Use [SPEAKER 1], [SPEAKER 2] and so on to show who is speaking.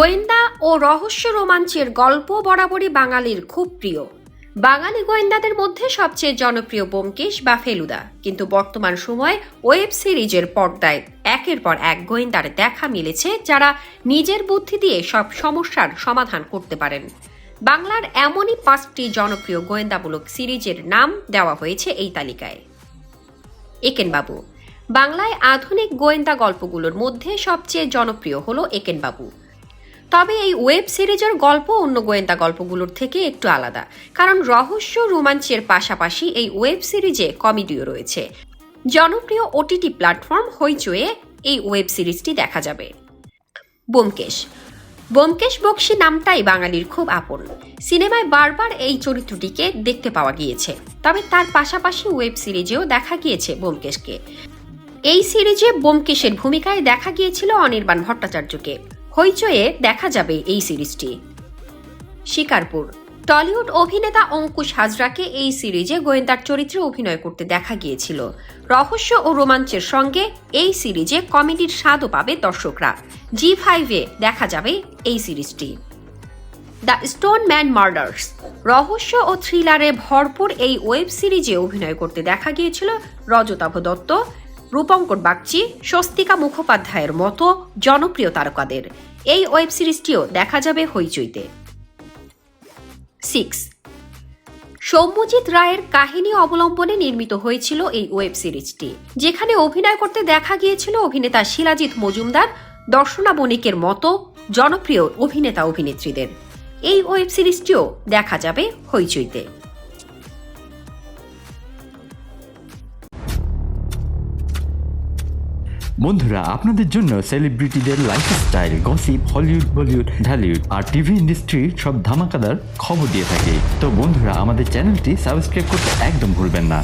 [SPEAKER 1] গোয়েন্দা ও রহস্য রোমাঞ্চের গল্প বরাবরই বাঙালির খুব প্রিয়। বাঙালি গোয়েন্দাদের মধ্যে সবচেয়ে জনপ্রিয় ব্যোমকেশ বা ফেলুদা, কিন্তু বর্তমান সময়ে ওয়েব সিরিজের পর্দায় একের পর এক গোয়েন্দার দেখা মিলেছে যারা নিজের বুদ্ধি দিয়ে সব সমস্যার সমাধান করতে পারেন। বাংলার এমনই 5টি জনপ্রিয় গোয়েন্দামূলক সিরিজের নাম দেওয়া হয়েছে এই তালিকায়। একেনবাবু বাংলায় আধুনিক গোয়েন্দা গল্পগুলোর মধ্যে সবচেয়ে জনপ্রিয় হলো একেনবাবু। তবে এই ওয়েব সিরিজের গল্প অন্য গোয়েন্দা গল্পগুলোর থেকে একটু আলাদা, কারণ রহস্য রোমাঞ্চের পাশাপাশি এই ওয়েব সিরিজে কমেডিও রয়েছে। জনপ্রিয় ওটিটি প্ল্যাটফর্ম হইচয়ে এই ওয়েব সিরিজটি দেখা যাবে। ব্যোমকেশ ব্যোমকেশ বক্সী নামটাই বাঙালির খুব আপন। সিনেমায় বারবার এই চরিত্রটিকে দেখতে পাওয়া গিয়েছে, তবে তার পাশাপাশি ওয়েব সিরিজেও দেখা গিয়েছে ব্যোমকেশকে। এই সিরিজে ব্যোমকেশের ভূমিকায় দেখা গিয়েছিল অনির্বাণ ভট্টাচার্যকে। হইচয়ে দেখা যাবে এই সিরিজটি। শিকারপুর টলিউড অভিনেতা অঙ্কুশ হাজরাকে এই সিরিজে গোয়েন্দার চরিত্রে অভিনয় করতে দেখা গিয়েছিল। রহস্য ও রোমাঞ্চের সঙ্গে এই সিরিজে কমেডির স্বাদও পাবে দর্শকরা। জি5-এ দেখা যাবে এই সিরিজটি। দ্য স্টোন ম্যান মার্ডার্স রহস্য ও থ্রিলারে ভরপুর এই ওয়েব সিরিজে অভিনয় করতে দেখা গিয়েছিল রজতাভ দত্ত, রূপঙ্কর বাগচি, স্বস্তিকা মুখোপাধ্যায়ের মতো জনপ্রিয় তারকাদের। এই ওয়েব সিরিজটিও দেখা যাবে হইচইতে। 6 সৌম্যজিৎ রায়ের কাহিনী অবলম্বনে নির্মিত হয়েছিল এই ওয়েব সিরিজটি, যেখানে অভিনয় করতে দেখা গিয়েছিল অভিনেতা শিলাজিৎ মজুমদার, দর্শনা বণিকের মতো জনপ্রিয় অভিনেতা অভিনেত্রীদের। এই ওয়েব সিরিজটিও দেখা যাবে হইচইতে।
[SPEAKER 2] বন্ধুরা, আপনাদের জন্য সেলিব্রিটিদের lifestyle, gossip, Hollywood, Bollywood, Dhallywood আর টিভি ইন্ডাস্ট্রির সব ধামাকাদার খবর দিয়ে থাকে। তো বন্ধুরা, আমাদের চ্যানেলটি সাবস্ক্রাইব করতে একদম ভুলবেন না।